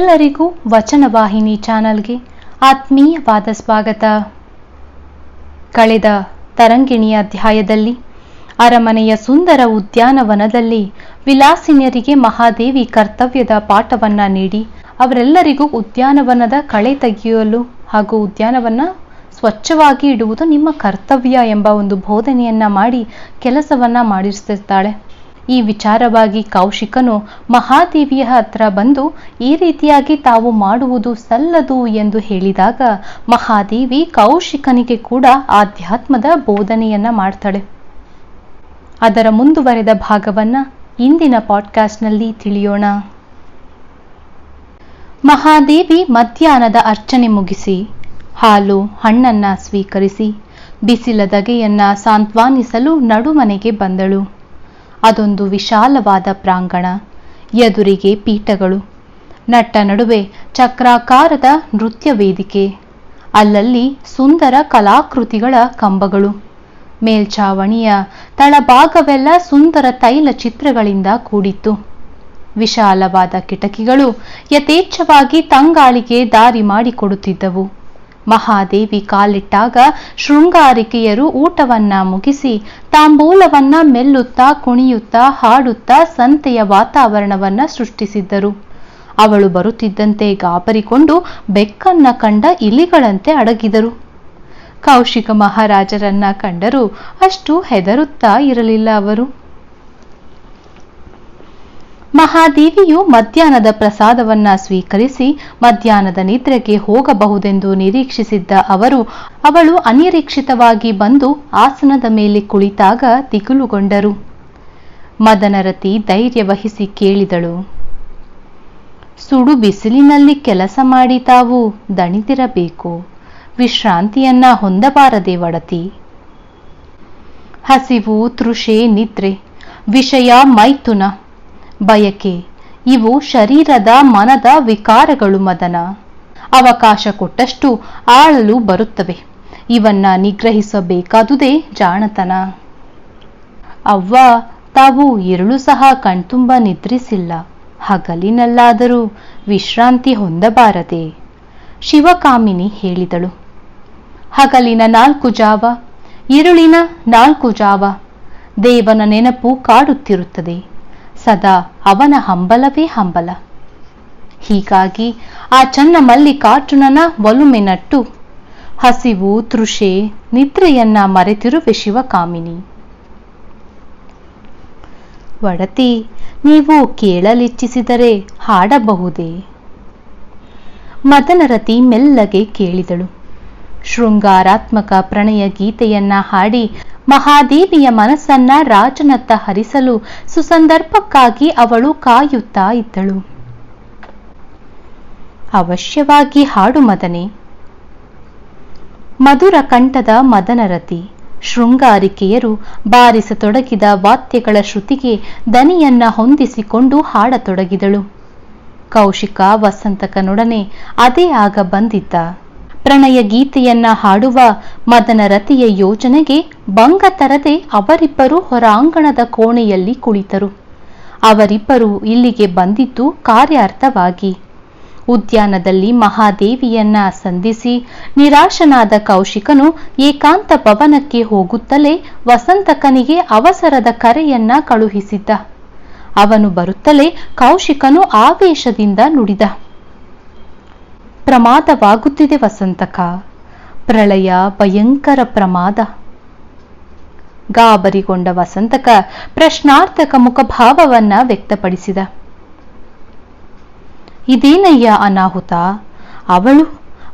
ನಿಮ್ಮೆಲ್ಲರಿಗೂ ವಚನವಾಹಿನಿ ಚಾನಲ್ಗೆ ಆತ್ಮೀಯವಾದ ಸ್ವಾಗತ. ಕಳೆದ ತರಂಗಿಣಿಯ ಅಧ್ಯಾಯದಲ್ಲಿ ಅರಮನೆಯ ಸುಂದರ ಉದ್ಯಾನವನದಲ್ಲಿ ವಿಲಾಸಿನಿಯರಿಗೆ ಮಹಾದೇವಿ ಕರ್ತವ್ಯದ ಪಾಠವನ್ನ ನೀಡಿ ಅವರೆಲ್ಲರಿಗೂ ಉದ್ಯಾನವನದ ಕಳೆ ತೆಗೆಯಲು ಹಾಗೂ ಉದ್ಯಾನವನ್ನ ಸ್ವಚ್ಛವಾಗಿ ಇಡುವುದು ನಿಮ್ಮ ಕರ್ತವ್ಯ ಎಂಬ ಒಂದು ಬೋಧನೆಯನ್ನ ಮಾಡಿ ಕೆಲಸವನ್ನ ಮಾಡಿಸ್ತಿರ್ತಾಳೆ. ಈ ವಿಚಾರವಾಗಿ ಕೌಶಿಕನು ಮಹಾದೇವಿಯ ಹತ್ರ ಬಂದು ಈ ರೀತಿಯಾಗಿ ತಾವು ಮಾಡುವುದು ಸಲ್ಲದು ಎಂದು ಹೇಳಿದಾಗ ಮಹಾದೇವಿ ಕೌಶಿಕನಿಗೆ ಕೂಡ ಆಧ್ಯಾತ್ಮದ ಬೋಧನೆಯನ್ನ ಮಾಡ್ತಾಳೆ. ಅದರ ಮುಂದುವರೆದ ಭಾಗವನ್ನ ಇಂದಿನ ಪಾಡ್ಕಾಸ್ಟ್ನಲ್ಲಿ ತಿಳಿಯೋಣ. ಮಹಾದೇವಿ ಮಧ್ಯಾಹ್ನದ ಅರ್ಚನೆ ಮುಗಿಸಿ ಹಾಲು ಹಣ್ಣನ್ನ ಸ್ವೀಕರಿಸಿ ಬಿಸಿಲ ಧಗೆಯನ್ನ ಸಾಂತ್ವನಿಸಲು ನಡುಮನೆಗೆ ಬಂದಳು. ಅದೊಂದು ವಿಶಾಲವಾದ ಪ್ರಾಂಗಣ, ಎದುರಿಗೆ ಪೀಠಗಳು, ನಟ್ಟ ನಡುವೆ ಚಕ್ರಾಕಾರದ ನೃತ್ಯ ವೇದಿಕೆ, ಅಲ್ಲಲ್ಲಿ ಸುಂದರ ಕಲಾಕೃತಿಗಳ ಕಂಬಗಳು, ಮೇಲ್ಛಾವಣಿಯ ತಳಭಾಗವೆಲ್ಲ ಸುಂದರ ತೈಲ ಚಿತ್ರಗಳಿಂದ ಕೂಡಿತ್ತು. ವಿಶಾಲವಾದ ಕಿಟಕಿಗಳು ಯಥೇಚ್ಛವಾಗಿ ತಂಗಾಳಿಗೆ ದಾರಿ ಮಾಡಿಕೊಡುತ್ತಿದ್ದವು. ಮಹಾದೇವಿ ಕಾಲಿಟ್ಟಾಗ ಶೃಂಗಾರಿಕೆಯರು ಊಟವನ್ನ ಮುಗಿಸಿ ತಾಂಬೂಲವನ್ನ ಮೆಲ್ಲುತ್ತಾ ಕುಣಿಯುತ್ತಾ ಹಾಡುತ್ತಾ ಸಂತೆಯ ವಾತಾವರಣವನ್ನ ಸೃಷ್ಟಿಸಿದ್ದರು. ಅವಳು ಬರುತ್ತಿದ್ದಂತೆ ಗಾಬರಿಕೊಂಡು ಬೆಕ್ಕನ್ನ ಕಂಡ ಇಲಿಗಳಂತೆ ಅಡಗಿದರು. ಕೌಶಿಕ ಮಹಾರಾಜರನ್ನ ಕಂಡರೂ ಅಷ್ಟು ಹೆದರುತ್ತಾ ಇರಲಿಲ್ಲ ಅವರು. ಮಹಾದೇವಿಯು ಮಧ್ಯಾಹ್ನದ ಪ್ರಸಾದವನ್ನ ಸ್ವೀಕರಿಸಿ ಮಧ್ಯಾಹ್ನದ ನಿದ್ರೆಗೆ ಹೋಗಬಹುದೆಂದು ನಿರೀಕ್ಷಿಸಿದ್ದ ಅವಳು ಅನಿರೀಕ್ಷಿತವಾಗಿ ಬಂದು ಆಸನದ ಮೇಲೆ ಕುಳಿತಾಗ ದಿಗುಲುಗೊಂಡರು. ಮದನರತಿ ಧೈರ್ಯ ವಹಿಸಿ ಕೇಳಿದಳು, ಸುಡು ಬಿಸಿಲಿನಲ್ಲಿ ಕೆಲಸ ಮಾಡಿ ತಾವು ದಣಿದಿರಬೇಕು, ವಿಶ್ರಾಂತಿಯನ್ನ ಹೊಂದಬಾರದೆ ಒಡತಿ? ಹಸಿವು, ತೃಷೆ, ನಿದ್ರೆ, ವಿಷಯ, ಮೈಥುನ, ಬಯಕೆ ಇವು ಶರೀರದ ಮನದ ವಿಕಾರಗಳು ಮದನ. ಅವಕಾಶ ಕೊಟ್ಟಷ್ಟು ಆಳಲು ಬರುತ್ತವೆ. ಇವನ್ನ ನಿಗ್ರಹಿಸಬೇಕಾದುದೇ ಜಾಣತನ. ಅವ್ವ, ತಾವು ഇരുಳು ಸಹ ಕಣ್ತುಂಬ ನಿದ್ರಿಸಿಲ್ಲ, ಹಗಲಿನಲ್ಲಾದರೂ ವಿಶ್ರಾಂತಿ ಹೊಂದಬಾರದೆ? ಶಿವಕಾಮಿನಿ ಹೇಳಿದಳು. ಹಗಲಿನ 4 ಜಾವ, ഇരുಳಿನ 4 ಜಾವ ದೇವನ ನೆನಪು ಕಾಡುತ್ತಿರುತ್ತದೆ. ಸದಾ ಅವನ ಹಂಬಲವೇ ಹಂಬಲ. ಹೀಗಾಗಿ ಆ ಚನ್ನ ಮಲ್ಲಿಕಾರ್ಜುನನ ಒಲುಮೆ ನಟ್ಟು ಹಸಿವು, ತೃಷೆ, ನಿದ್ರೆಯನ್ನ ಮರೆತಿರುವೆ ಶಿವಕಾಮಿನಿ. ಒಡತಿ, ನೀವು ಕೇಳಲಿಚ್ಛಿಸಿದರೆ ಹಾಡಬಹುದೇ? ಮದನರತಿ ಮೆಲ್ಲಗೆ ಕೇಳಿದಳು. ಶೃಂಗಾರಾತ್ಮಕ ಪ್ರಣಯ ಗೀತೆಯನ್ನ ಹಾಡಿ ಮಹಾದೇವಿಯ ಮನಸ್ಸನ್ನ ರಾಜನತ್ತ ಹರಿಸಲು ಸುಸಂದರ್ಭಕ್ಕಾಗಿ ಅವಳು ಕಾಯುತ್ತಾ ಇದ್ದಳು. ಅವಶ್ಯವಾಗಿ ಹಾಡು ಮದನೆ. ಮಧುರ ಕಂಠದ ಮದನರತಿ ಶೃಂಗಾರಿಕೆಯರು ಬಾರಿಸತೊಡಗಿದ ವಾದ್ಯಗಳ ಶ್ರುತಿಗೆ ದನಿಯನ್ನ ಹೊಂದಿಸಿಕೊಂಡು ಹಾಡತೊಡಗಿದಳು. ಕೌಶಿಕ ವಸಂತಕನೊಡನೆ ಅದೇ ಆಗ ಬಂದಿದ್ದ. ಪ್ರಣಯ ಗೀತೆಯನ್ನ ಹಾಡುವ ಮದನರತಿಯ ಯೋಜನೆಗೆ ಭಂಗ ತರದೆ ಅವರಿಬ್ಬರು ಹೊರಾಂಗಣದ ಕೋಣೆಯಲ್ಲಿ ಕುಳಿತರು. ಅವರಿಬ್ಬರು ಇಲ್ಲಿಗೆ ಬಂದಿದ್ದು ಕಾರ್ಯಾರ್ಥವಾಗಿ. ಉದ್ಯಾನದಲ್ಲಿ ಮಹಾದೇವಿಯನ್ನ ಸಂಧಿಸಿ ನಿರಾಶನಾದ ಕೌಶಿಕನು ಏಕಾಂತ ಭವನಕ್ಕೆ ಹೋಗುತ್ತಲೇ ವಸಂತಕನಿಗೆ ಅವಸರದ ಕರೆಯನ್ನ ಕಳುಹಿಸಿದ್ದ. ಅವನು ಬರುತ್ತಲೇ ಕೌಶಿಕನು ಆವೇಶದಿಂದ ನುಡಿದ, ಪ್ರಮಾದವಾಗುತ್ತಿದೆ ವಸಂತಕ, ಪ್ರಳಯ, ಭಯಂಕರ ಪ್ರಮಾದ. ಗಾಬರಿಗೊಂಡ ವಸಂತಕ ಪ್ರಶ್ನಾರ್ಥಕ ಮುಖಭಾವವನ್ನ ವ್ಯಕ್ತಪಡಿಸಿದ. ಇದೇನಯ್ಯ ಅನಾಹುತ? ಅವಳು,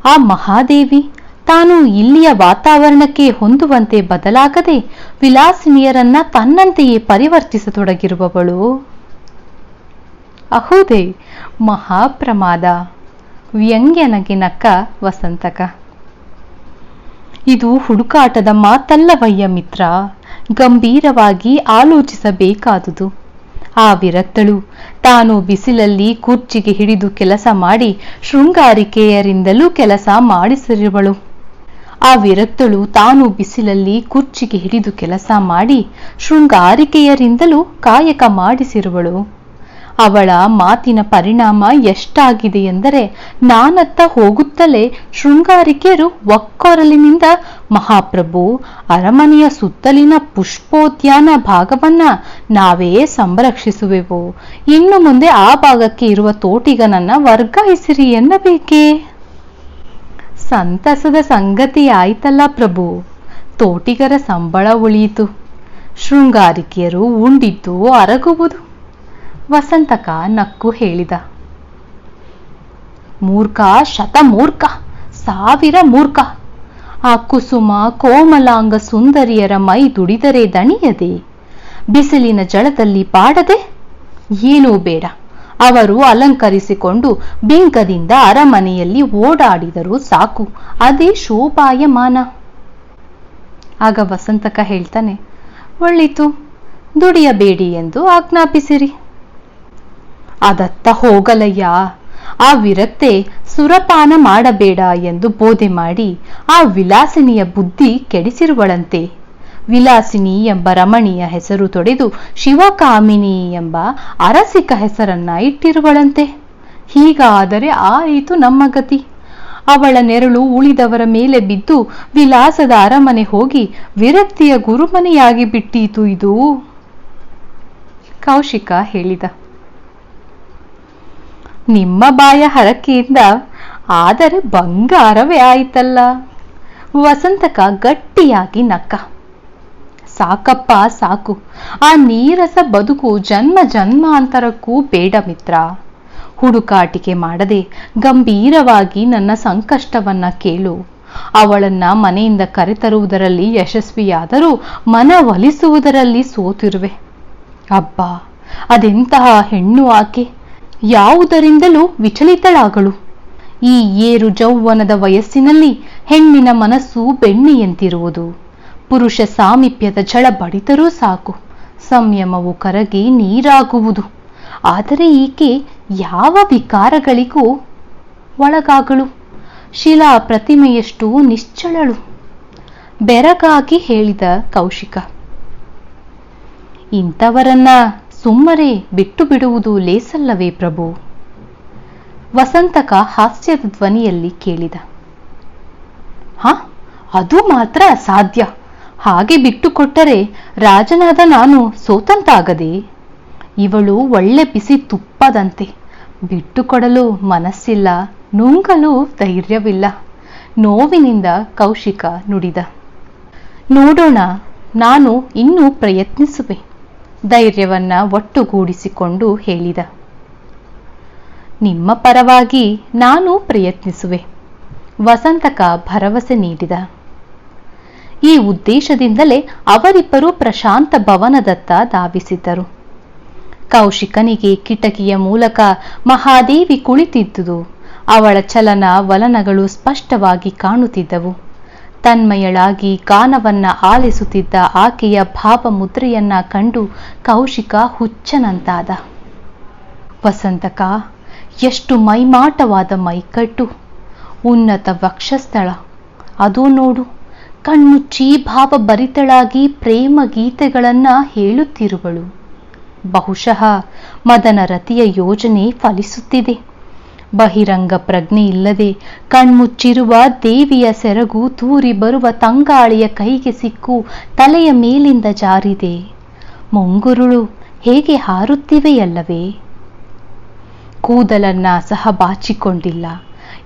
ಆ ಮಹಾದೇವಿ, ತಾನು ಇಲ್ಲಿಯ ವಾತಾವರಣಕ್ಕೆ ಹೊಂದುವಂತೆ ಬದಲಾಗದೆ ವಿಲಾಸಿನಿಯರನ್ನ ತನ್ನಂತೆಯೇ ಪರಿವರ್ತಿಸತೊಡಗಿರುವವಳು. ಅಹುದೇ, ಮಹಾಪ್ರಮಾದ. ವ್ಯಂಗ್ಯನಗೆ ನಕ್ಕ ವಸಂತಕ. ಇದು ಹುಡುಕಾಟದ ಮಾತಲ್ಲವಯ್ಯ ಮಿತ್ರ, ಗಂಭೀರವಾಗಿ ಆಲೋಚಿಸಬೇಕಾದುದು. ಆ ವಿರಕ್ತಳು ತಾನು ಬಿಸಿಲಲ್ಲಿ ಕುರ್ಚಿಗೆ ಹಿಡಿದು ಕೆಲಸ ಮಾಡಿ ಶೃಂಗಾರಿಕೆಯರಿಂದಲೂ ಕೆಲಸ ಮಾಡಿಸಿರುವಳು. ಆ ವಿರಕ್ತಳು ತಾನು ಬಿಸಿಲಲ್ಲಿ ಕುರ್ಚಿಗೆ ಹಿಡಿದು ಕೆಲಸ ಮಾಡಿ ಶೃಂಗಾರಿಕೆಯರಿಂದಲೂ ಕಾಯಕ ಮಾಡಿಸಿರುವಳು. ಅವಳ ಮಾತಿನ ಪರಿಣಾಮ ಎಷ್ಟಾಗಿದೆ ಎಂದರೆ, ನಾನತ್ತ ಹೋಗುತ್ತಲೇ ಶೃಂಗಾರಿಕೆಯರು ಒಕ್ಕೊರಲಿನಿಂದ, ಮಹಾಪ್ರಭು, ಅರಮನೆಯ ಸುತ್ತಲಿನ ಪುಷ್ಪೋದ್ಯಾನ ಭಾಗವನ್ನ ನಾವೇ ಸಂರಕ್ಷಿಸುವೆವು. ಇನ್ನು ಮುಂದೆ ಆ ಭಾಗಕ್ಕೆ ಇರುವ ತೋಟಿಗನನ್ನ ವರ್ಗಾಯಿಸಿರಿ ಎನ್ನಬೇಕೇ? ಸಂತಸದ ಸಂಗತಿ ಆಯ್ತಲ್ಲ ಪ್ರಭು. ತೋಟಿಗರ ಸಂಬಳ ಉಳಿಯಿತು, ಶೃಂಗಾರಿಕೆಯರು ಉಂಡಿದ್ದು ಅರಗುವುದು. ವಸಂತಕ ನಕ್ಕು ಹೇಳಿದ. ಮೂರ್ಖ, ಶತಮೂರ್ಖ, ಸಾವಿರ ಮೂರ್ಖ. ಆ ಕುಸುಮ ಕೋಮಲಾಂಗ ಸುಂದರಿಯರ ಮೈ ದುಡಿದರೆ ದಣಿಯದೆ, ಬಿಸಿಲಿನ ಜಳದಲ್ಲಿ ಬಾಡದೆ? ಏನೂ ಬೇಡ, ಅವರು ಅಲಂಕರಿಸಿಕೊಂಡು ಬಿಂಕದಿಂದ ಅರಮನೆಯಲ್ಲಿ ಓಡಾಡಿದರೂ ಸಾಕು, ಅದೇ ಶೋಭಾಯಮಾನ. ಆಗ ವಸಂತಕ ಹೇಳ್ತಾನೆ, ಒಳ್ಳಿತು, ದುಡಿಯಬೇಡಿ ಎಂದು ಆಜ್ಞಾಪಿಸಿರಿ. ಅದತ್ತ ಹೋಗಲಯ್ಯ. ಆ ವಿರಕ್ತೆ ಸುರಪಾನ ಮಾಡಬೇಡ ಎಂದು ಬೋಧೆ ಮಾಡಿ ಆ ವಿಲಾಸಿನಿಯ ಬುದ್ಧಿ ಕೆಡಿಸಿರುವಳಂತೆ. ವಿಲಾಸಿನಿ ಎಂಬ ರಮಣಿಯ ಹೆಸರು ತೊಡೆದು ಶಿವಕಾಮಿನಿ ಎಂಬ ಅರಸಿಕ ಹೆಸರನ್ನ ಇಟ್ಟಿರುವಳಂತೆ. ಹೀಗಾದರೆ ಆಯಿತು ನಮ್ಮ ಗತಿ. ಅವಳ ನೆರಳು ಉಳಿದವರ ಮೇಲೆ ಬಿದ್ದು ವಿಲಾಸದ ಅರಮನೆ ಹೋಗಿ ವಿರಕ್ತಿಯ ಗುರುಮನೆಯಾಗಿ ಬಿಟ್ಟೀತು ಇದು. ಕೌಶಿಕ ಹೇಳಿದ. ನಿಮ್ಮ ಬಾಯ ಹರಕೆಯಿಂದ ಆದರೆ ಬಂಗಾರವೇ ಆಯಿತಲ್ಲ. ವಸಂತಕ ಗಟ್ಟಿಯಾಗಿ ನಕ್ಕ. ಸಾಕಪ್ಪ ಸಾಕು, ಆ ನೀರಸ ಬದುಕು ಜನ್ಮ ಜನ್ಮಾಂತರಕ್ಕೂ ಬೇಡ ಮಿತ್ರ. ಹುಡುಕಾಟಿಕೆ ಮಾಡದೆ ಗಂಭೀರವಾಗಿ ನನ್ನ ಸಂಕಷ್ಟವನ್ನ ಕೇಳು. ಅವಳನ್ನ ಮನೆಯಿಂದ ಕರೆತರುವುದರಲ್ಲಿ ಯಶಸ್ವಿಯಾದರೂ ಮನವೊಲಿಸುವುದರಲ್ಲಿ ಸೋತಿರುವೆ. ಅಬ್ಬಾ, ಅದೆಂತಹ ಹೆಣ್ಣು ಆಕೆ! ಯಾವುದರಿಂದಲೂ ವಿಚಲಿತಳಾಗಳು. ಈ ಏರು ಜೌವನದ ವಯಸ್ಸಿನಲ್ಲಿ ಹೆಣ್ಣಿನ ಮನಸ್ಸು ಬೆಣ್ಣೆಯಂತಿರುವುದು. ಪುರುಷ ಸಾಮೀಪ್ಯದ ಝಳ ಬಡಿದರೂ ಸಾಕು, ಸಂಯಮವು ಕರಗಿ ನೀರಾಗುವುದು. ಆದರೆ ಈಕೆ ಯಾವ ವಿಕಾರಗಳಿಗೂ ಒಳಗಾಗಳು. ಶಿಲಾ ಪ್ರತಿಮೆಯಷ್ಟು ನಿಶ್ಚಳಳು. ಬೆರಗಾಗಿ ಹೇಳಿದ ಕೌಶಿಕ. ಇಂಥವರನ್ನ ಸುಮ್ಮನೆ ಬಿಟ್ಟು ಬಿಡುವುದು ಲೇಸಲ್ಲವೇ ಪ್ರಭು? ವಸಂತಕ ಹಾಸ್ಯದ ಧ್ವನಿಯಲ್ಲಿ ಕೇಳಿದ. ಅದು ಮಾತ್ರ ಅಸಾಧ್ಯ. ಹಾಗೆ ಬಿಟ್ಟುಕೊಟ್ಟರೆ ರಾಜನಾದ ನಾನು ಸೋತಂತಾಗದೆ. ಇವಳು ಒಳ್ಳೆ ಬಿಸಿ ತುಪ್ಪದಂತೆ. ಬಿಟ್ಟುಕೊಡಲು ಮನಸ್ಸಿಲ್ಲ, ನುಂಗಲು ಧೈರ್ಯವಿಲ್ಲ. ನೋವಿನಿಂದ ಕೌಶಿಕ ನುಡಿದ. ನೋಡೋಣ, ನಾನು ಇನ್ನೂ ಪ್ರಯತ್ನಿಸುವೆ. ಧೈರ್ಯವನ್ನ ಒಟ್ಟುಗೂಡಿಸಿಕೊಂಡು ಹೇಳಿದ. ನಿಮ್ಮ ಪರವಾಗಿ ನಾನು ಪ್ರಯತ್ನಿಸುವೆ. ವಸಂತಕ ಭರವಸೆ ನೀಡಿದ. ಈ ಉದ್ದೇಶದಿಂದಲೇ ಅವರಿಬ್ಬರು ಪ್ರಶಾಂತ ಭವನದತ್ತ ಧಾವಿಸಿದ್ದರು. ಕೌಶಿಕನಿಗೆ ಕಿಟಕಿಯ ಮೂಲಕ ಮಹಾದೇವಿ ಕುಳಿತಿದ್ದುದು, ಅವಳ ಚಲನ ವಲನಗಳು ಸ್ಪಷ್ಟವಾಗಿ ಕಾಣುತ್ತಿದ್ದವು. ತನ್ಮಯಳಾಗಿ ಗಾನವನ್ನ ಆಲಿಸುತ್ತಿದ್ದ ಆಕೆಯ ಭಾವಮುದ್ರೆಯನ್ನ ಕಂಡು ಕೌಶಿಕ ಹುಚ್ಚನಂತಾದ. ವಸಂತಕ, ಎಷ್ಟು ಮೈಮಾಟವಾದ ಮೈಕಟ್ಟು, ಉನ್ನತ ವಕ್ಷಸ್ಥಳ. ಅದು ನೋಡು, ಕಣ್ಮುಚ್ಚಿ ಭಾವಭರಿತಳಾಗಿ ಪ್ರೇಮ ಗೀತೆಗಳನ್ನ ಹೇಳುತ್ತಿರುವಳು. ಬಹುಶಃ ಮದನ ರತಿಯ ಯೋಜನೆ ಫಲಿಸುತ್ತಿದೆ. ಬಹಿರಂಗ ಪ್ರಜ್ಞೆ ಇಲ್ಲದೆ ಕಣ್ಮುಚ್ಚಿರುವ ದೇವಿಯ ಸೆರಗು ತೂರಿ ಬರುವ ತಂಗಾಳಿಯ ಕೈಗೆ ಸಿಕ್ಕು ತಲೆಯ ಮೇಲಿಂದ ಜಾರಿದೆ. ಮುಂಗುರುಳು ಹೇಗೆ ಹಾರುತ್ತಿವೆಯಲ್ಲವೇ? ಕೂದಲನ್ನ ಸಹ ಬಾಚಿಕೊಂಡಿಲ್ಲ.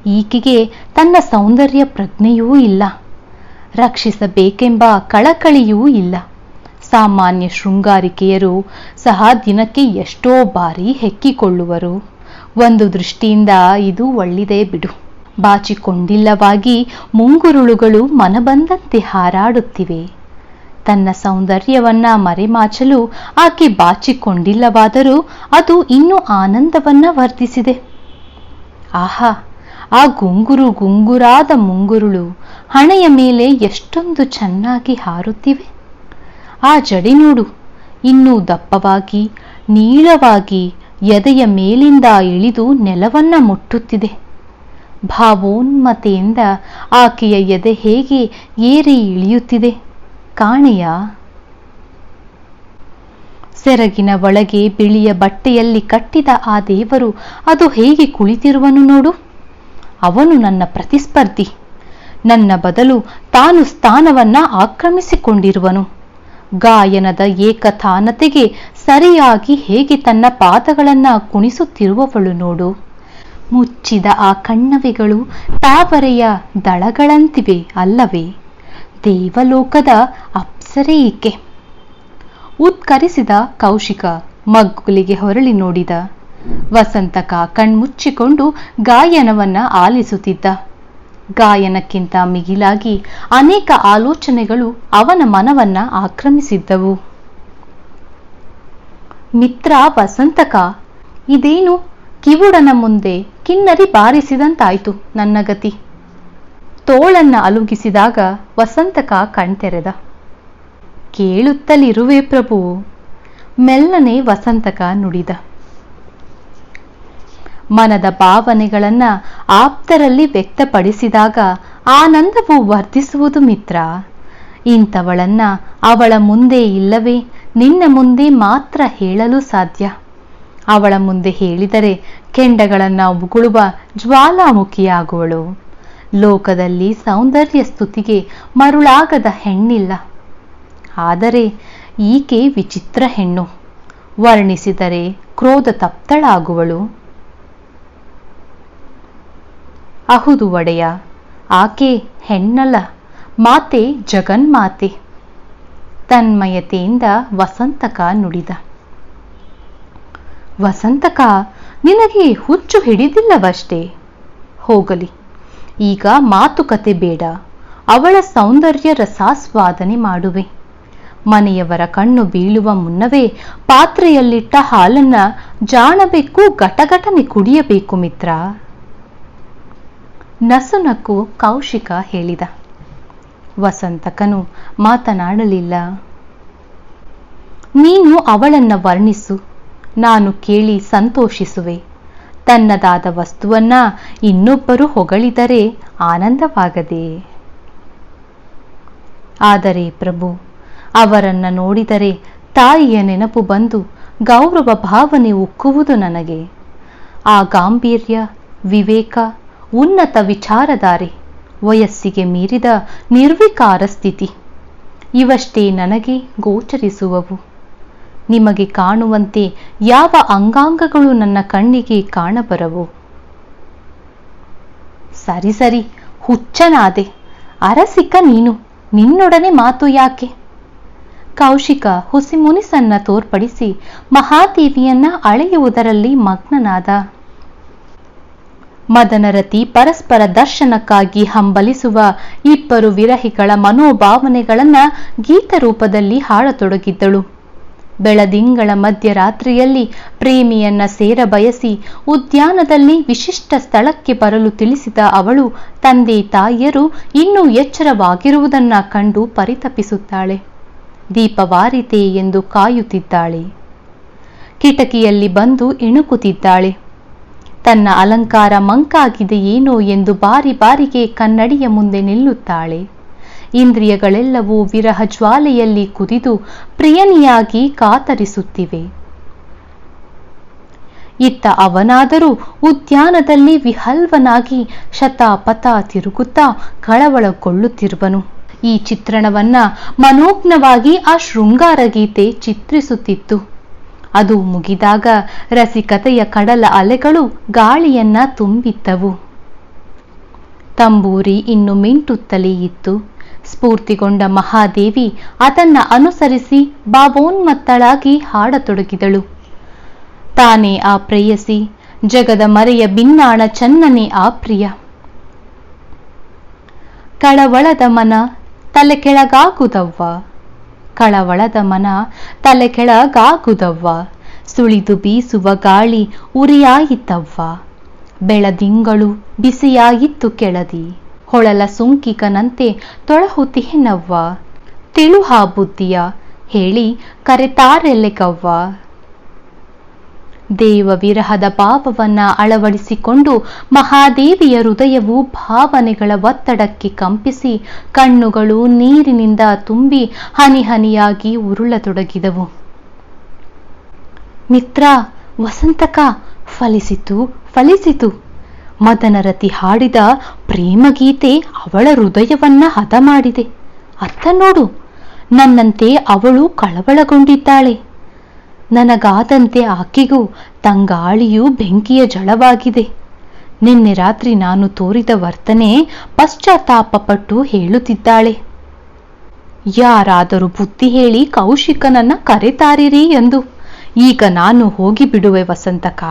ಈಕೆಗೆ ತನ್ನ ಸೌಂದರ್ಯ ಪ್ರಜ್ಞೆಯೂ ಇಲ್ಲ. ರಕ್ಷಿಸಬೇಕೆಂಬ ಕಳಕಳಿಯೂ ಇಲ್ಲ. ಸಾಮಾನ್ಯ ಶೃಂಗಾರಿಕೆಯರು ಸಹ ದಿನಕ್ಕೆ ಎಷ್ಟೋ ಬಾರಿ ಹೆಕ್ಕಿಕೊಳ್ಳುವರು. ಒಂದು ದೃಷ್ಟಿಯಿಂದ ಇದು ಒಳ್ಳಿದೆ ಬಿಡು. ಬಾಚಿಕೊಂಡಿಲ್ಲವಾಗಿ ಮುಂಗುರುಳುಗಳು ಮನಬಂದಂತೆ ಹಾರಾಡುತ್ತಿವೆ. ತನ್ನ ಸೌಂದರ್ಯವನ್ನ ಮರೆಮಾಚಲು ಆಕೆ ಬಾಚಿಕೊಂಡಿಲ್ಲವಾದರೂ ಅದು ಇನ್ನೂ ಆನಂದವನ್ನ ವರ್ಧಿಸಿದೆ. ಆಹಾ, ಆ ಗುಂಗುರಾದ ಮುಂಗುರುಳು ಹಣೆಯ ಮೇಲೆ ಎಷ್ಟೊಂದು ಚೆನ್ನಾಗಿ ಹಾರುತ್ತಿವೆ. ಆ ಜಡೆ ನೋಡು, ಇನ್ನೂ ದಪ್ಪವಾಗಿ ನೀಳವಾಗಿ ಎದೆಯ ಮೇಲಿಂದ ಇಳಿದು ನೆಲವನ್ನ ಮುಟ್ಟುತ್ತಿದೆ. ಭಾವೋನ್ಮತೆಯಿಂದ ಆಕೆಯ ಎದೆ ಹೇಗೆ ಏರಿ ಇಳಿಯುತ್ತಿದೆ ಕಾಣೆಯ? ಸೆರಗಿನ ಒಳಗೆ ಬಿಳಿಯ ಬಟ್ಟೆಯಲ್ಲಿ ಕಟ್ಟಿದ ಆ ದೇವರು ಅದು ಹೇಗೆ ಕುಳಿತಿರುವನು ನೋಡು. ಅವನು ನನ್ನ ಪ್ರತಿಸ್ಪರ್ಧಿ. ನನ್ನ ಬದಲು ತಾನು ಸ್ಥಾನವನ್ನ ಆಕ್ರಮಿಸಿಕೊಂಡಿರುವನು. ಗಾಯನದ ಏಕತಾನತೆಗೆ ಸರಿಯಾಗಿ ಹೇಗೆ ತನ್ನ ಪಾದಗಳನ್ನ ಕುಣಿಸುತ್ತಿರುವವಳು ನೋಡು. ಮುಚ್ಚಿದ ಆ ಕಣ್ಣವಿಗಳು ತಾವರೆಯ ದಳಗಳಂತಿವೆ ಅಲ್ಲವೇ? ದೇವಲೋಕದ ಅಪ್ಸರೆ ಈಕೆ. ಉತ್ಕರಿಸಿದ ಕೌಶಿಕ ಮಗ್ಗುಲಿಗೆ ಹೊರಳಿ ನೋಡಿದ. ವಸಂತಕ ಕಣ್ಮುಚ್ಚಿಕೊಂಡು ಗಾಯನವನ್ನ ಆಲಿಸುತ್ತಿದ್ದ. ಗಾಯನಕ್ಕಿಂತ ಮಿಗಿಲಾಗಿ ಅನೇಕ ಆಲೋಚನೆಗಳು ಅವನ ಮನವನ್ನ ಆಕ್ರಮಿಸಿದ್ದವು. ಮಿತ್ರ ವಸಂತಕ, ಇದೇನು ಕಿವುಡನ ಮುಂದೆ ಕಿನ್ನರಿ ಬಾರಿಸಿದಂತಾಯ್ತು ನನ್ನ ಗತಿ. ತೋಳನ್ನ ಅಲುಗಿಸಿದಾಗ ವಸಂತಕ ಕಣ್ತೆರೆದ. ಕೇಳುತ್ತಲಿರುವೆ ಪ್ರಭು, ಮೆಲ್ಲನೆ ವಸಂತಕ ನುಡಿದ. ಮನದ ಭಾವನೆಗಳನ್ನ ಆಪ್ತರಲ್ಲಿ ವ್ಯಕ್ತಪಡಿಸಿದಾಗ ಆನಂದವು ವರ್ಧಿಸುವುದು ಮಿತ್ರ. ಇಂಥವಳನ್ನ ಅವಳ ಮುಂದೆ ಇಲ್ಲವೇ ನಿನ್ನ ಮುಂದೆ ಮಾತ್ರ ಹೇಳಲು ಸಾಧ್ಯ. ಅವಳ ಮುಂದೆ ಹೇಳಿದರೆ ಕೆಂಡಗಳನ್ನ ಉಗುಳುವ ಜ್ವಾಲಾಮುಖಿಯಾಗುವಳು. ಲೋಕದಲ್ಲಿ ಸೌಂದರ್ಯ ಸ್ತುತಿಗೆ ಮರುಳಾಗದ ಹೆಣ್ಣಿಲ್ಲ. ಆದರೆ ಈಕೆ ವಿಚಿತ್ರ ಹೆಣ್ಣು. ವರ್ಣಿಸಿದರೆ ಕ್ರೋಧ ತಪ್ತಳಾಗುವಳು. ಅಹುದು ಒಡೆಯ, ಆಕೆ ಹೆಣ್ಣಲ್ಲ, ಮಾತೆ, ಜಗನ್ಮಾತೆ. ತನ್ಮಯತೆಯಿಂದ ವಸಂತಕ ನುಡಿದ. ವಸಂತಕ, ನಿನಗೆ ಹುಚ್ಚು ಹಿಡಿದಿಲ್ಲವಷ್ಟೇ. ಹೋಗಲಿ, ಈಗ ಮಾತುಕತೆ ಬೇಡ. ಅವಳ ಸೌಂದರ್ಯ ರಸಾಸ್ವಾದನೆ ಮಾಡುವೆ. ಮನೆಯವರ ಕಣ್ಣು ಬೀಳುವ ಮುನ್ನವೇ ಪಾತ್ರೆಯಲ್ಲಿಟ್ಟ ಹಾಲನ್ನ ಜಾಣಬೇಕು ಘಟಘಟನೆ ಕುಡಿಯಬೇಕು ಮಿತ್ರ. ನಸುನಕ್ಕು ಕೌಶಿಕ ಹೇಳಿದ. ವಸಂತಕನು ಮಾತನಾಡಲಿಲ್ಲ. ನೀನು ಅವಳನ್ನ ವರ್ಣಿಸು, ನಾನು ಕೇಳಿ ಸಂತೋಷಿಸುವೆ. ತನ್ನದಾದ ವಸ್ತುವನ್ನ ಇನ್ನೊಬ್ಬರು ಹೊಗಳಿದರೆ ಆನಂದವಾಗದೆ. ಆದರೆ ಪ್ರಭು, ಅವರನ್ನ ನೋಡಿದರೆ ತಾಯಿಯ ನೆನಪು ಬಂದು ಗೌರವ ಭಾವನೆ ಉಕ್ಕುವುದು ನನಗೆ. ಆ ಗಾಂಭೀರ್ಯ, ವಿವೇಕ, ಉನ್ನತ ವಿಚಾರಧಾರೆ, ವಯಸ್ಸಿಗೆ ಮೀರಿದ ನಿರ್ವಿಕಾರ ಸ್ಥಿತಿ ಇವಷ್ಟೇ ನನಗೆ ಗೋಚರಿಸುವವು. ನಿಮಗೆ ಕಾಣುವಂತೆ ಯಾವ ಅಂಗಾಂಗಗಳು ನನ್ನ ಕಣ್ಣಿಗೆ ಕಾಣಬರವು. ಸರಿ ಸರಿ, ಹುಚ್ಚನಾದೆ. ಅರಸಿಕ ನೀನು, ನಿನ್ನೊಡನೆ ಮಾತು ಯಾಕೆ? ಕೌಶಿಕ ಹುಸಿ ಮುನಿಸನ್ನ ತೋರ್ಪಡಿಸಿ ಮಹಾದೇವಿಯನ್ನ ಅಳೆಯುವುದರಲ್ಲಿ ಮಗ್ನನಾದ. ಮದನರತಿ ಪರಸ್ಪರ ದರ್ಶನಕ್ಕಾಗಿ ಹಂಬಲಿಸುವ ಇಬ್ಬರು ವಿರಹಿಗಳ ಮನೋಭಾವನೆಗಳನ್ನ ಗೀತರೂಪದಲ್ಲಿ ಹಾಡತೊಡಗಿದ್ದಳು. ಬೆಳದಿಂಗಳ ಮಧ್ಯರಾತ್ರಿಯಲ್ಲಿ ಪ್ರೇಮಿಯನ್ನ ಸೇರ ಬಯಸಿ ಉದ್ಯಾನದಲ್ಲಿ ವಿಶಿಷ್ಟ ಸ್ಥಳಕ್ಕೆ ಬರಲು ತಿಳಿಸಿದ ಅವಳು ತಂದೆ ತಾಯಿಯರು ಇನ್ನೂ ಎಚ್ಚರವಾಗಿರುವುದನ್ನ ಕಂಡು ಪರಿತಪಿಸುತ್ತಾಳೆ. ದೀಪವಾರಿತೆ ಎಂದು ಕಾಯುತ್ತಿದ್ದಾಳೆ. ಕಿಟಕಿಯಲ್ಲಿ ಬಂದು ಇಣುಕುತ್ತಿದ್ದಾಳೆ. ತನ್ನ ಅಲಂಕಾರ ಮಂಕಾಗಿದೆಯೇನೋ ಎಂದು ಬಾರಿ ಬಾರಿಗೆ ಕನ್ನಡಿಯ ಮುಂದೆ ನಿಲ್ಲುತ್ತಾಳೆ. ಇಂದ್ರಿಯಗಳೆಲ್ಲವೂ ವಿರಹ ಜ್ವಾಲೆಯಲ್ಲಿ ಕುದಿದು ಪ್ರಿಯನಿಯಾಗಿ ಕಾತರಿಸುತ್ತಿವೆ. ಇತ್ತ ಅವನಾದರೂ ಉದ್ಯಾನದಲ್ಲಿ ವಿಹಲ್ವನಾಗಿ ಶತಾಪಥ ತಿರುಗುತ್ತಾ ಕಳವಳಗೊಳ್ಳುತ್ತಿರುವನು. ಈ ಚಿತ್ರಣವನ್ನ ಮನೋಜ್ಞವಾಗಿ ಆ ಶೃಂಗಾರ ಗೀತೆ ಚಿತ್ರಿಸುತ್ತಿತ್ತು. ಅದು ಮುಗಿದಾಗ ರಸಿಕತೆಯ ಕಡಲ ಅಲೆಗಳು ಗಾಳಿಯನ್ನ ತುಂಬಿದ್ದವು. ತಂಬೂರಿ ಇನ್ನು ಮಿಂಟುತ್ತಲೇ ಇತ್ತು. ಸ್ಫೂರ್ತಿಗೊಂಡ ಮಹಾದೇವಿ ಅದನ್ನ ಅನುಸರಿಸಿ ಭಾವೋನ್ಮತ್ತಳಾಗಿ ಹಾಡತೊಡಗಿದಳು. ತಾನೇ ಆ ಪ್ರೇಯಸಿ, ಜಗದ ಮರೆಯ ಬಿನ್ನಾಣ ಚನ್ನನೆ ಆ ಪ್ರಿಯ. ಕಳವಳದ ಮನ ತಲೆ ಕೆಳಗಾಗುದವ್ವ, ಕಳವಳದ ಮನ ತಲೆ ಕೆಳಗಾಗುದವ್ವ, ಸುಳಿದು ಬೀಸುವ ಗಾಳಿ ಉರಿಯಾಯಿತವ್ವ, ಬೆಳದಿಂಗಳು ಬಿಸಿಯಾಯಿತ್ತು ಕೆಳದಿ, ಹೊಳಲ ಸುಂಕಿಕನಂತೆ ತೊಳಹುತಿಹೆನವ್ವ, ತಿಳುಹಾ ಬುದ್ಧಿಯ ಹೇಳಿ ಕರೆತಾರೆಲೆಗವ್ವ. ದೇವ ವಿರಹದ ಭಾವವನ್ನ ಅಳವಡಿಸಿಕೊಂಡು ಮಹಾದೇವಿಯ ಹೃದಯವು ಭಾವನೆಗಳ ಒತ್ತಡಕ್ಕೆ ಕಂಪಿಸಿ ಕಣ್ಣುಗಳು ನೀರಿನಿಂದ ತುಂಬಿ ಹನಿ ಹನಿಯಾಗಿ ಉರುಳತೊಡಗಿದವು. ಮಿತ್ರ ವಸಂತಕ ಫಲಿಸಿತು ಫಲಿಸಿತು. ಮದನರತಿ ಹಾಡಿದ ಪ್ರೇಮಗೀತೆ ಅವಳ ಹೃದಯವನ್ನ ಹದ ಮಾಡಿದೆ. ಅತ್ತ ನೋಡು, ನನ್ನಂತೆ ಅವಳು ಕಳವಳಗೊಂಡಿದ್ದಾಳೆ. ನನಗಾದಂತೆ ಆಕೆಗೂ ತಂಗಾಳಿಯು ಬೆಂಕಿಯ ಜಳವಾಗಿದೆ. ನಿನ್ನೆ ರಾತ್ರಿ ನಾನು ತೋರಿದ ವರ್ತನೆ ಪಶ್ಚಾತ್ತಾಪಪಟ್ಟು ಹೇಳುತ್ತಿದ್ದಾಳೆ. ಯಾರಾದರೂ ಬುದ್ಧಿ ಹೇಳಿ ಕೌಶಿಕನನ್ನ ಕರೆತಾರಿರಿ ಎಂದು. ಈಗ ನಾನು ಹೋಗಿ ಬಿಡುವೆ ವಸಂತಕ.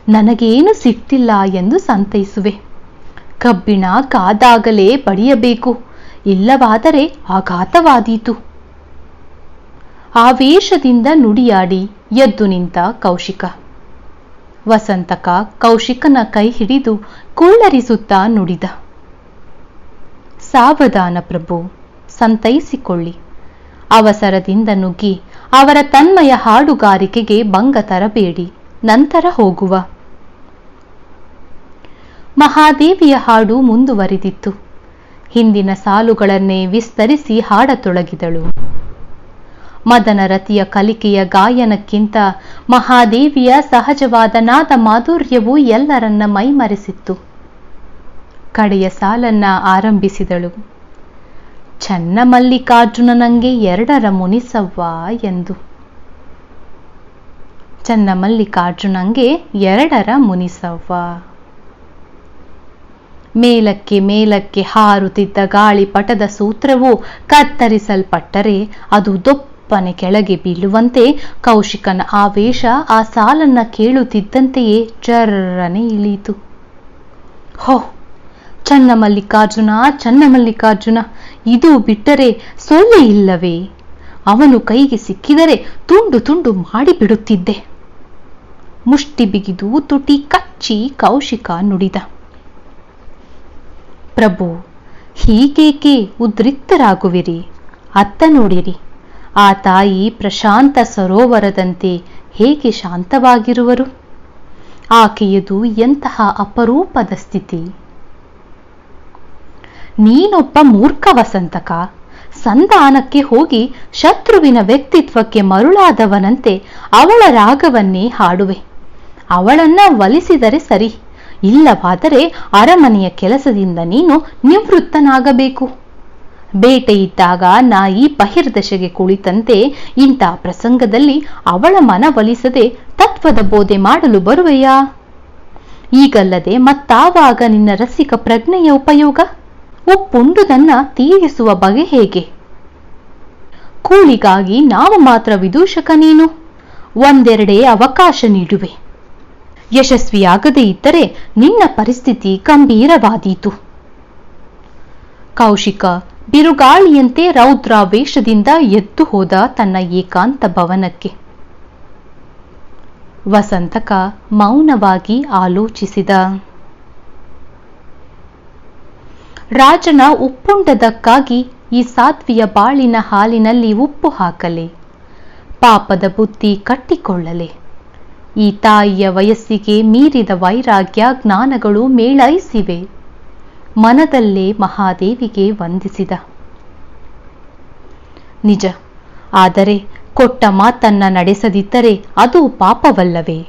ನನಗೇನು ಸಿಟ್ಟಿಲ್ಲ ಎಂದು ಸಂತೈಸುವೆ. ಕಬ್ಬಿಣ ಕಾದಾಗಲೇ ಬಡಿಯಬೇಕು, ಇಲ್ಲವಾದರೆ ಆಘಾತವಾದೀತು. ಆವೇಶದಿಂದ ನುಡಿಯಾಡಿ ಎದ್ದು ನಿಂತ ಕೌಶಿಕ. ವಸಂತಕ ಕೌಶಿಕನ ಕೈ ಹಿಡಿದು ಕುಳ್ಳರಿಸುತ್ತಾ ನುಡಿದ. ಸಾವಧಾನ ಪ್ರಭು, ಸಂತೈಸಿಕೊಳ್ಳಿ. ಅವಸರದಿಂದ ನುಗ್ಗಿ ಅವರ ತನ್ಮಯ ಹಾಡುಗಾರಿಕೆಗೆ ಭಂಗ ತರಬೇಡಿ. ನಂತರ ಹೋಗುವ. ಮಹಾದೇವಿಯ ಹಾಡು ಮುಂದುವರಿದಿತ್ತು. ಹಿಂದಿನ ಸಾಲುಗಳನ್ನೇ ವಿಸ್ತರಿಸಿ ಹಾಡತೊಡಗಿದಳು. ಮದನರತಿಯ ಕಲಿಕೆಯ ಗಾಯನಕ್ಕಿಂತ ಮಹಾದೇವಿಯ ಸಹಜವಾದ ನಾದ ಮಾಧುರ್ಯವು ಎಲ್ಲರನ್ನ ಮೈಮರೆಸಿತ್ತು. ಕಡೆಯ ಸಾಲನ್ನ ಆರಂಭಿಸಿದಳು. ಚನ್ನಮಲ್ಲಿಕಾರ್ಜುನನಂಗೆ 2ರ ಮುನಿಸವ್ವ ಎಂದು. ಚನ್ನಮಲ್ಲಿಕಾರ್ಜುನಂಗೆ 2ರ ಮುನಿಸವ್ವ. ಮೇಲಕ್ಕೆ ಮೇಲಕ್ಕೆ ಹಾರುತ್ತಿದ್ದ ಗಾಳಿಪಟದ ಸೂತ್ರವು ಕತ್ತರಿಸಲ್ಪಟ್ಟರೆ ಅದು ದೊಪ್ಪನೆ ಕೆಳಗೆ ಬೀಳುವಂತೆ ಕೌಶಿಕನ ಆವೇಶ ಆ ಸಾಲನ್ನ ಕೇಳುತ್ತಿದ್ದಂತೆಯೇ ಜರ್ರನೆ ಇಳಿಯಿತು. ಹೋ, ಚನ್ನಮಲ್ಲಿಕಾರ್ಜುನ ಚನ್ನಮಲ್ಲಿಕಾರ್ಜುನ, ಇದು ಬಿಟ್ಟರೆ ಸೊಲ್ಲೆ ಇಲ್ಲವೇ? ಅವನು ಕೈಗೆ ಸಿಕ್ಕಿದರೆ ತುಂಡು ತುಂಡು ಮಾಡಿಬಿಡುತ್ತಿದ್ದೆ. ಮುಷ್ಟಿ ಬಿಗಿದು ತುಟಿ ಕಚ್ಚಿ ಕೌಶಿಕ ನುಡಿದ. ಪ್ರಭು, ಹೀಗೇಕೆ ಉದ್ರಿಕ್ತರಾಗುವಿರಿ? ಅತ್ತ ನೋಡಿರಿ, ಆ ತಾಯಿ ಪ್ರಶಾಂತ ಸರೋವರದಂತೆ ಹೇಗೆ ಶಾಂತವಾಗಿರುವರು. ಆಕೆಯದು ಎಂತಹ ಅಪರೂಪದ ಸ್ಥಿತಿ. ನೀನೊಬ್ಬ ಮೂರ್ಖ ವಸಂತಕ. ಸಂಧಾನಕ್ಕೆ ಹೋಗಿ ಶತ್ರುವಿನ ವ್ಯಕ್ತಿತ್ವಕ್ಕೆ ಮರುಳಾದವನಂತೆ ಅವಳ ರಾಗವನ್ನೇ ಹಾಡುವೆ. ಅವಳನ್ನ ಒಲಿಸಿದರೆ ಸರಿ, ಇಲ್ಲವಾದರೆ ಅರಮನೆಯ ಕೆಲಸದಿಂದ ನೀನು ನಿವೃತ್ತನಾಗಬೇಕು. ಬೇಟೆಯಿದ್ದಾಗ ನಾಯಿ ಬಹಿರ್ದಶೆಗೆ ಕುಳಿತಂತೆ ಇಂಥ ಪ್ರಸಂಗದಲ್ಲಿ ಅವಳ ಮನವೊಲಿಸದೆ ತತ್ವದ ಬೋಧೆ ಮಾಡಲು ಬರುವೆಯಾ? ಈಗಲ್ಲದೆ ಮತ್ತಾವಾಗ ನಿನ್ನ ರಸಿಕ ಪ್ರಜ್ಞೆಯ ಉಪಯೋಗ? ಉಪ್ಪುಂಡುದನ್ನ ತೀರಿಸುವ ಬಗೆ ಹೇಗೆ? ಕೂಳಿಗಾಗಿ ನಾವು ಮಾತ್ರ ವಿದೂಷಕ ನೀನು. ಒಂದೆರಡೇ ಅವಕಾಶ ನೀಡುವೆ. ಯಶಸ್ವಿಯಾಗದೇ ಇದ್ದರೆ ನಿನ್ನ ಪರಿಸ್ಥಿತಿ ಗಂಭೀರವಾದೀತು. ಕೌಶಿಕ ಬಿರುಗಾಳಿಯಂತೆ ರೌದ್ರಾವೇಶದಿಂದ ಎದ್ದು ಹೋದ ತನ್ನ ಏಕಾಂತ ಭವನಕ್ಕೆ. ವಸಂತಕ ಮೌನವಾಗಿ ಆಲೋಚಿಸಿದ. ರಾಜನ ಉಪ್ಪುಂಡದಕ್ಕಾಗಿ ಈ ಸಾಧ್ವಿಯ ಬಾಳಿನ ಹಾಲಿನಲ್ಲಿ ಉಪ್ಪು ಹಾಕಲೆ, ಪಾಪದ ಬುದ್ಧಿ ಕಟ್ಟಿಕೊಳ್ಳಲೆ. ಈ ತಾಯಿಯ ವಯಸ್ಸಿಗೆ ಮೀರಿದ ವೈರಾಗ್ಯ ಜ್ಞಾನಗಳು ಮೇಳೈಸಿವೆ. ಮನದಲ್ಲೇ ಮಹಾದೇವಿಗೆ ವಂದಿಸಿದ. ನಿಜ, ಆದರೆ ಕೊಟ್ಟ ಮಾತನ್ನ ನಡೆಸದಿದ್ದರೆ ಅದು ಪಾಪವಲ್ಲವೇ?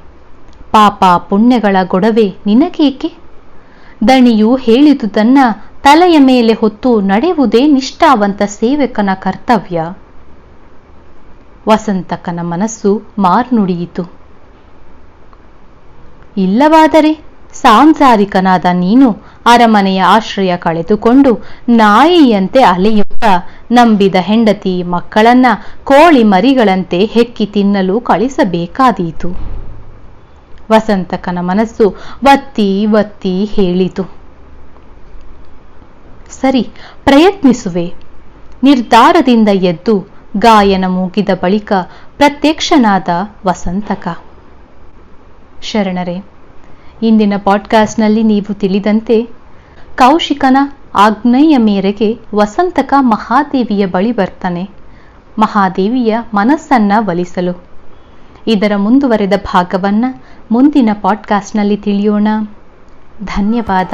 ಪಾಪ ಪುಣ್ಯಗಳ ಗೊಡವೆ ನಿನಗೇಕೆ? ದಣಿಯು ಹೇಳಿದುದನ್ನ ತಲೆಯ ಮೇಲೆ ಹೊತ್ತು ನಡೆಯುವುದೇ ನಿಷ್ಠಾವಂತ ಸೇವಕನ ಕರ್ತವ್ಯ. ವಸಂತಕನ ಮನಸ್ಸು ಮಾರ್ನುಡಿಯಿತು. ಇಲ್ಲವಾದರೆ ಸಾಂಸಾರಿಕನಾದ ನೀನು ಅರಮನೆಯ ಆಶ್ರಯ ಕಳೆದುಕೊಂಡು ನಾಯಿಯಂತೆ ಅಲೆಯುತ್ತಾ ನಂಬಿದ ಹೆಂಡತಿ ಮಕ್ಕಳನ್ನ ಕೋಳಿ ಮರಿಗಳಂತೆ ಹೆಕ್ಕಿ ತಿನ್ನಲು ಕಳಿಸಬೇಕಾದೀತು. ವಸಂತಕನ ಮನಸ್ಸು ಒತ್ತಿ ಒತ್ತಿ ಹೇಳಿತು. ಸರಿ, ಪ್ರಯತ್ನಿಸುವೆ. ನಿರ್ಧಾರದಿಂದ ಎದ್ದು ಗಾಯನ ಮುಗಿದ ಬಳಿಕ ಪ್ರತ್ಯಕ್ಷನಾದ ವಸಂತಕ. ಶರಣರೇ, ಇಂದಿನ ಪಾಡ್ಕಾಸ್ಟ್ನಲ್ಲಿ ನೀವು ತಿಳಿದಂತೆ ಕೌಶಿಕನ ಆಜ್ಞೆಯ ಮೇರೆಗೆ ವಸಂತಕ ಮಹಾದೇವಿಯ ಬಳಿ ಬರ್ತಾನೆ, ಮಹಾದೇವಿಯ ಮನಸ್ಸನ್ನ ಒಲಿಸಲು. ಇದರ ಮುಂದುವರೆದ ಭಾಗವನ್ನ ಮುಂದಿನ ಪಾಡ್ಕಾಸ್ಟ್ನಲ್ಲಿ ತಿಳಿಯೋಣ. ಧನ್ಯವಾದ.